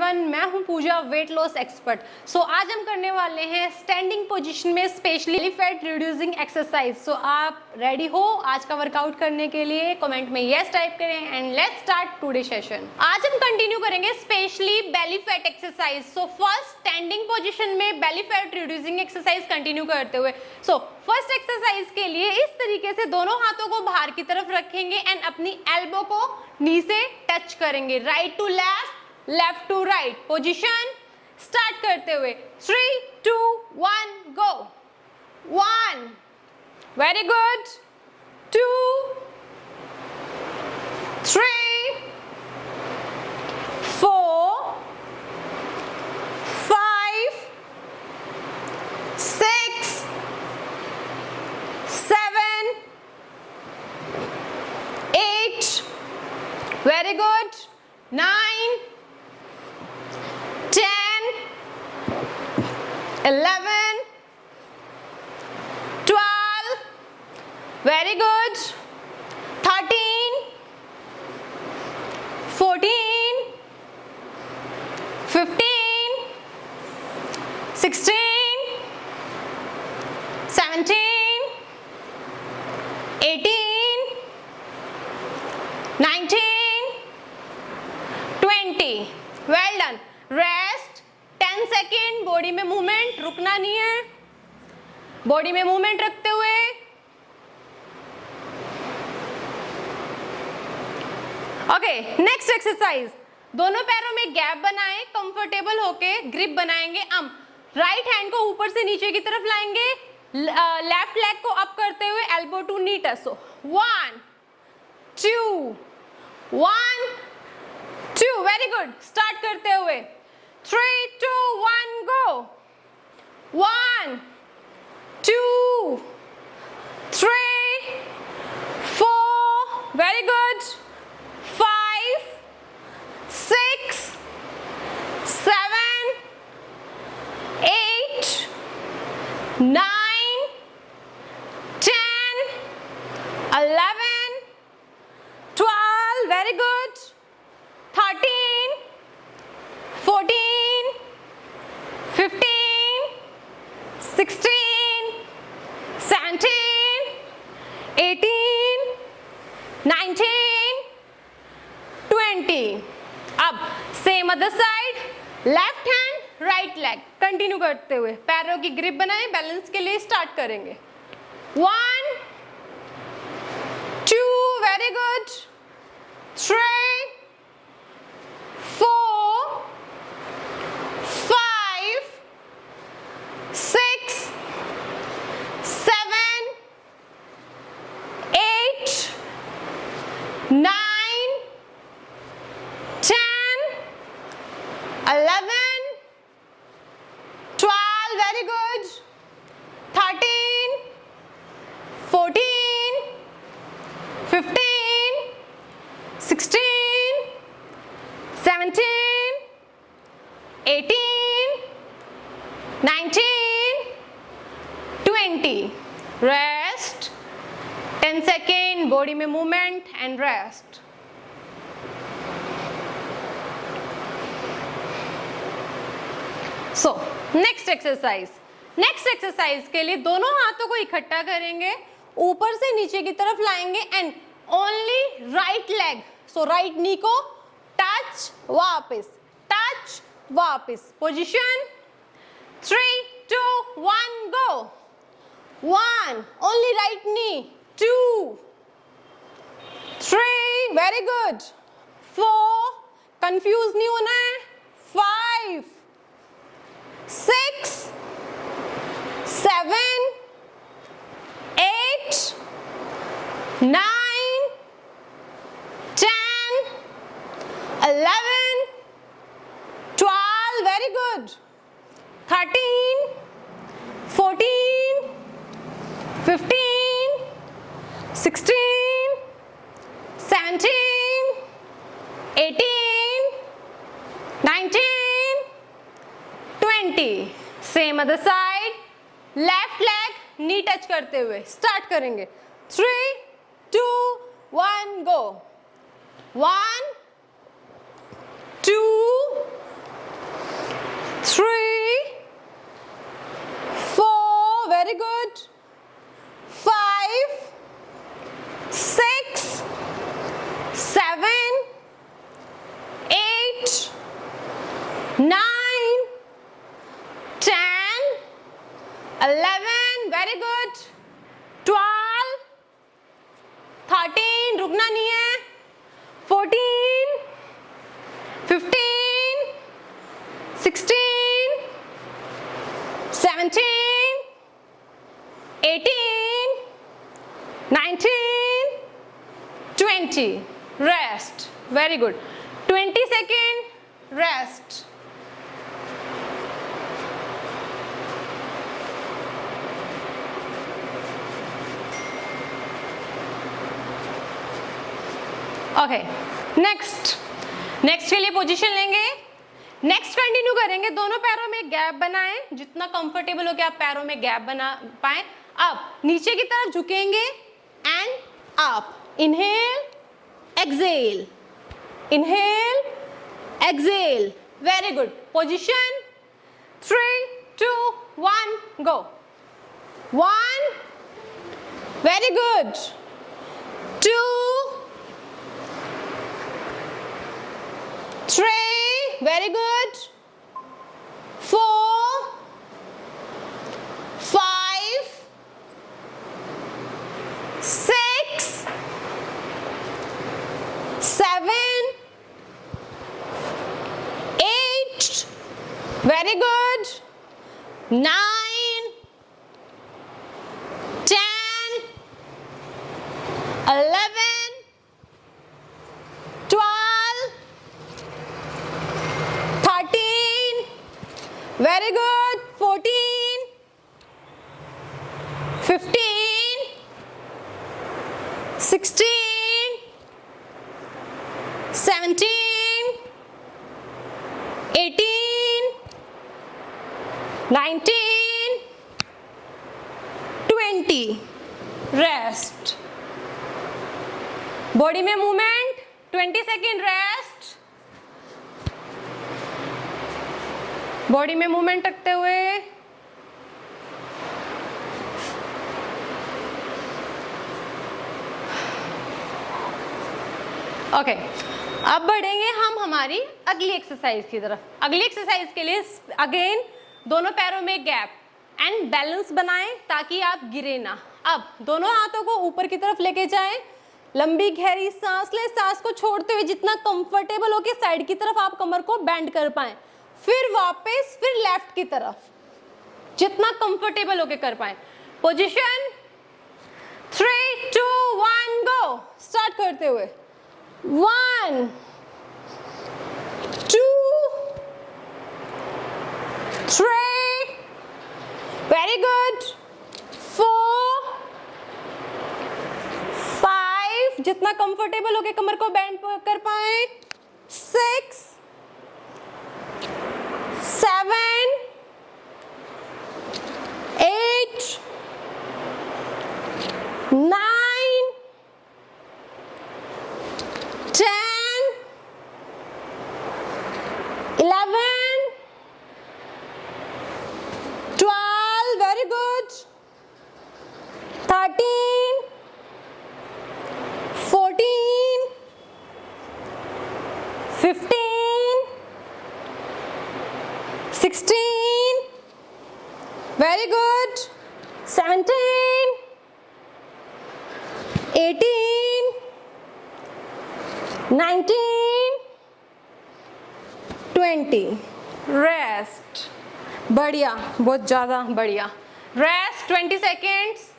Everyone, मैं हूं पूजा, weight loss expert. सो आज हम करने वाले हैं स्टैंडिंग पोजीशन में स्पेशली फैट रिड्यूसिंग एक्सरसाइज। सो आप रेडी हो आज का वर्कआउट करने के लिए? कमेंट में यस टाइप करें and let's start today session. आज हम कंटिन्यू करेंगे specially belly fat exercise. So first standing position में belly fat reducing exercise continue करते हुए, सो फर्स्ट एक्सरसाइज के लिए इस तरीके से दोनों हाथों को बाहर की तरफ रखेंगे एंड अपनी एल्बो को नी से टच करेंगे। Right to left, left to right. Position start करते हुए 3, 2, 1 go. 1, very good. 2, 3, 4, 5, 6, 7, 8, very good, 9, 10, 11, 12, very good, 13, 14, 15, 16, 17, 18, 19, 20। Well done. Rest 10 second. Body में मूवमेंट रुकना नहीं है, बॉडी में मूवमेंट रखते हुए। Okay, next exercise. दोनों पैरों में गैप बनाएं, कंफर्टेबल होके ग्रिप बनाएंगे। हम राइट हैंड को ऊपर से नीचे की तरफ लाएंगे, लेफ्ट लेग को अप करते हुए elbow to knee touch. So 1, 2, 1, 2, very good. Start करते हुए 3, 2, 1 go. 1, 2, 3, 4, very good. 5, 6, 7, 8, 9, 10, 11, 12, very good. 13, 14, 15, 16, 17, 18, 19, 20। अब same other side, left hand right leg continue करते हुए पैरों की ग्रिप बनाएं। बैलेंस के लिए स्टार्ट करेंगे। 1, 2, very good. 3, 4, 5, 6, 7, 8, 9, 10, 11, 12, very good. 13, 14, 15, 16, 17, 18, 19, 20। Rest 10 second. Body में movement and rest. So next exercise. Next exercise के लिए दोनों हाथों को इकट्ठा करेंगे, ऊपर से नीचे की तरफ लाएंगे and only right leg, so right knee को टच वापस, टच वापस। Position 3, 2, 1 go. 1, only right knee. 2, 3, very good. 4, confuse नहीं होना है। 5, 6, 7, 8, 9, 10, 11, 12, very good. 13, 14, 15, 16, 17, 18, 19, 20। Same other side, left leg knee touch करते हुए स्टार्ट करेंगे। 3, 2, 1 go. 1, 2, 16, 17, 18, 19, 20. Rest. Very good. 20 second. Rest. Okay, next के लिए पोजीशन लेंगे। नेक्स्ट कंटिन्यू करेंगे, दोनों पैरों में गैप बनाएं, जितना कंफर्टेबल हो के आप पैरों में गैप बना पाए। अब नीचे की तरफ झुकेंगे and up. Inhale, exhale, inhale, exhale. Very good. Position 3, 2, 1 go. 1, very good. 2, 3, very good. 4, 5, 6, 7, 8, very good. 9, 10, 11, 12, 13, very good. 14, 15, 16, 17, 18, 19, 20. Rest. Body में मूवमेंट, 20 सेकेंड रेस्ट। बॉडी में मूवमेंट रखते हुए ओके, अब बढ़ेंगे हम हमारी अगली एक्सरसाइज की तरफ। अगली एक्सरसाइज के लिए अगेन दोनों पैरों में गैप एंड बैलेंस बनाएं ताकि आप गिरे ना। अब दोनों हाथों को ऊपर की तरफ लेके जाएं, लंबी गहरी सांस लें, सांस को छोड़ते हुए जितना कंफर्टेबल हो के साइड की तरफ आप कमर को बेंड कर पाएं, फिर वापस फिर लेफ्ट की तरफ, जितना कंफर्टेबल होके कर पाएं। पोजीशन 3, 2, 1 गो। स्टार्ट करते हुए 1, 2, 3, वेरी गुड। 4, 5, जितना कंफर्टेबल होके कमर को बेंड कर पाए। 6, 7, 8, 9, 10, 11, 12, very good. 13, 14, 15, 16, very good. 17, 18, 19, 20. Rest. बढ़िया, बहुत ज्यादा बढ़िया। Rest 20 seconds.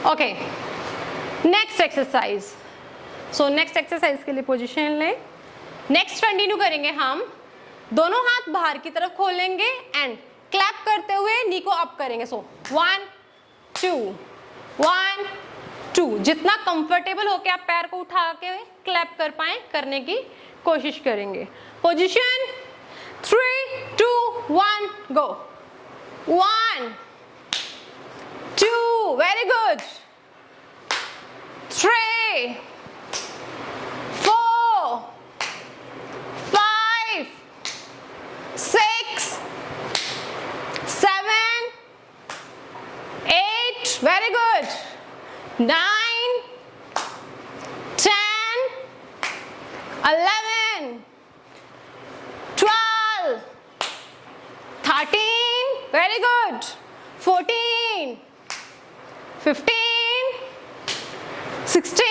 Okay, next exercise. So next exercise के लिए पोजीशन लें। नेक्स्ट कंटिन्यू करेंगे हम, दोनों हाथ बाहर की तरफ खोलेंगे एंड क्लैप करते हुए नी को अप करेंगे। सो 1, 2, 1, 2, जितना कंफर्टेबल होके आप पैर को उठा के क्लैप कर पाए करने की कोशिश करेंगे। Position 3, 2, 1 go. 1, 2, very good. 3, 4, 5, 6, 7, 8, very good. 9, 10, 11, 12, 13, very good. 14, 15, 16,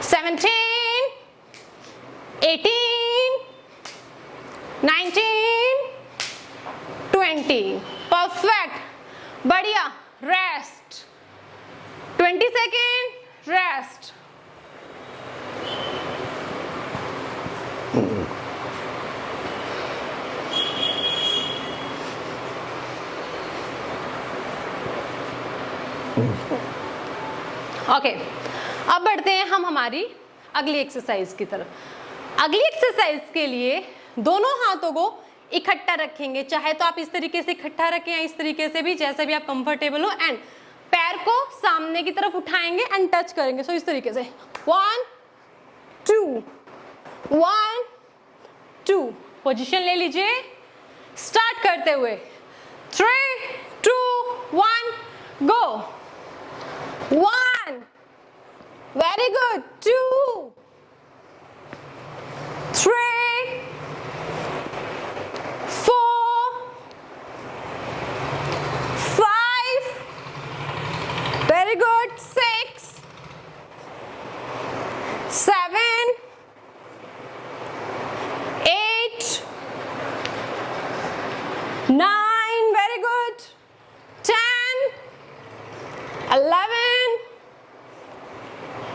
17, 18, 19, 20. Perfect, बढ़िया. Rest 20 second. रेस्ट. ओके, अब बढ़ते हैं हम हमारी अगली एक्सरसाइज की तरफ. अगली एक्सरसाइज के लिए दोनों हाथों को इकट्ठा रखेंगे. चाहे तो आप इस तरीके से इकट्ठा रखें या इस तरीके से भी, जैसे भी आप कंफर्टेबल हो. एंड पैर को सामने की तरफ उठाएंगे एंड टच करेंगे. सो इस तरीके से 1 2 1 2. पोजीशन ले लीजिए. स्टार्ट करते हुए 3 2 1 go. 1, very good. 2, 3, 4, 5, very good. 6, 7, 8, 9, very good. 10, 11,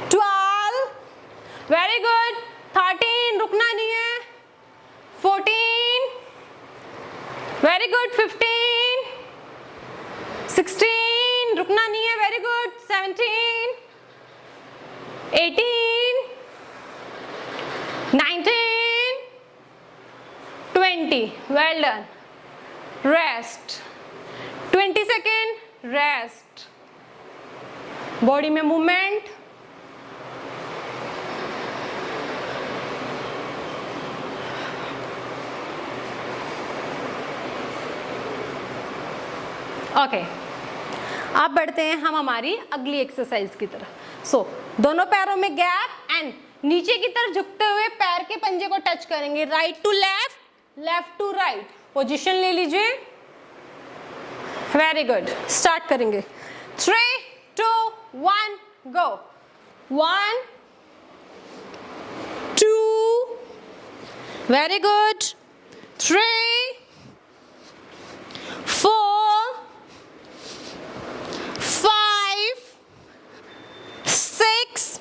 12, very good. 13, रुकना नहीं है. 14, very good. 15, 16, रुकना नहीं है. very good. 17, 18, 19, 20. well done. rest 20 second. Rest. Body में मूवमेंट. ओके, अब बढ़ते हैं हम हमारी अगली एक्सरसाइज की तरफ. सो दोनों पैरों में गैप एंड नीचे की तरफ झुकते हुए पैर के पंजे को टच करेंगे. Right to left, left to right. Position ले लीजिए. Very good. स्टार्ट करेंगे. 3 2 1 go. 1 2, very good. 3 4 5 6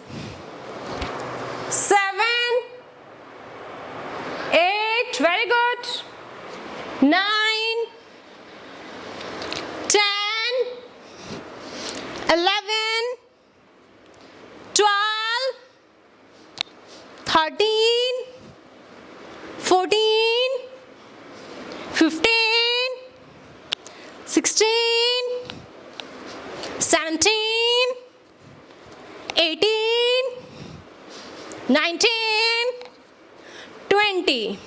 7 8, very good. 9 10 11 12 13 14 15 16 17 18 19 20.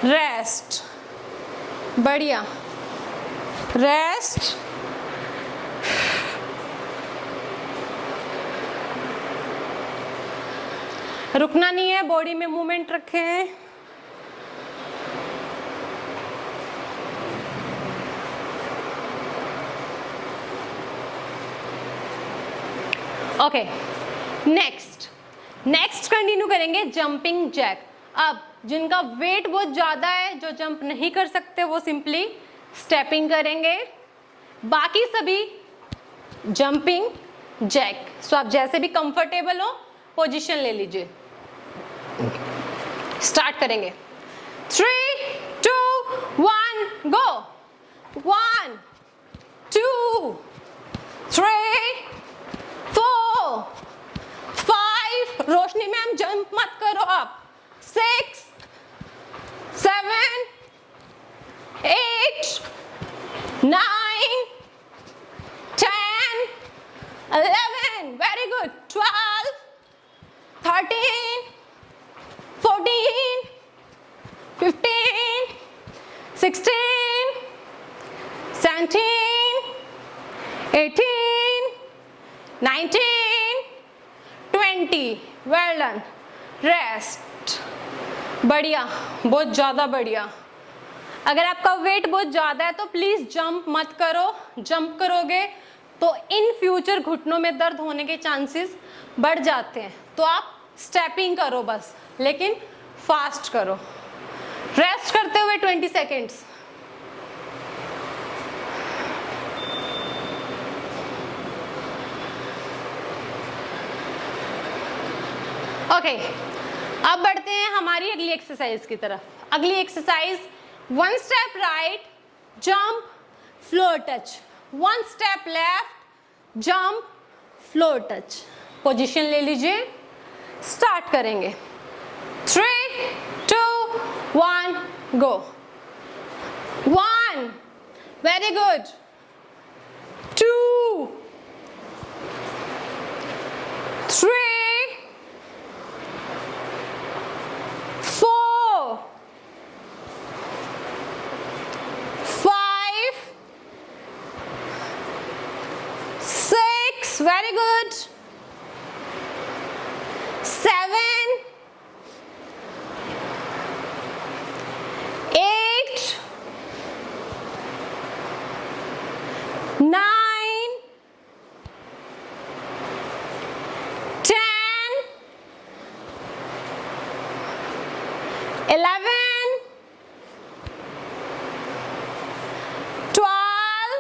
Rest. बढ़िया. रेस्ट. रुकना नहीं है. बॉडी में मूवमेंट रखें. ओके, नेक्स्ट कंटिन्यू करेंगे जंपिंग जैक. अब जिनका वेट बहुत ज्यादा है, जो जंप नहीं कर सकते, वो सिंपली स्टेपिंग करेंगे. बाकी सभी जंपिंग जैक. सो आप जैसे भी कंफर्टेबल हो पोजीशन ले लीजिए. स्टार्ट करेंगे. 3 2 1 गो. 1 2 3 4 5. रोशनी मैम जंप मत करो आप. 6 7 8 9 10 11, very good. 12 13 14 15 16 17 18 19 20. well done. Rest. बढ़िया, बहुत ज्यादा बढ़िया. अगर आपका वेट बहुत ज्यादा है तो प्लीज जंप मत करो, जंप करोगे तो इन फ्यूचर घुटनों में दर्द होने के चांसेस बढ़ जाते हैं। तो आप स्टेपिंग करो बस, लेकिन फास्ट करो। रेस्ट करते हुए 20 सेकेंड्स। ओके, अब बढ़ते हैं हमारी अगली एक्सरसाइज की तरफ। अगली exercise 1 step right, jump, floor touch, 1 step left, jump, floor touch. Position ले लीजिए, स्टार्ट करेंगे। 3, 2, 1, go. 1, very good. 2, 3, 4, 5, 6, very good. 7, 8, 9, 10, 11, 12,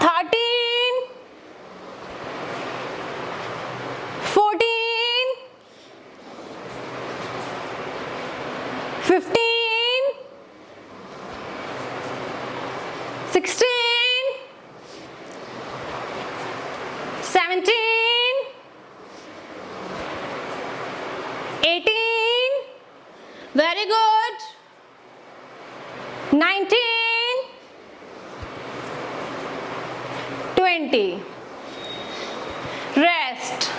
13, 14, 15, 16, 17, 18, very good, 19, 20, rest.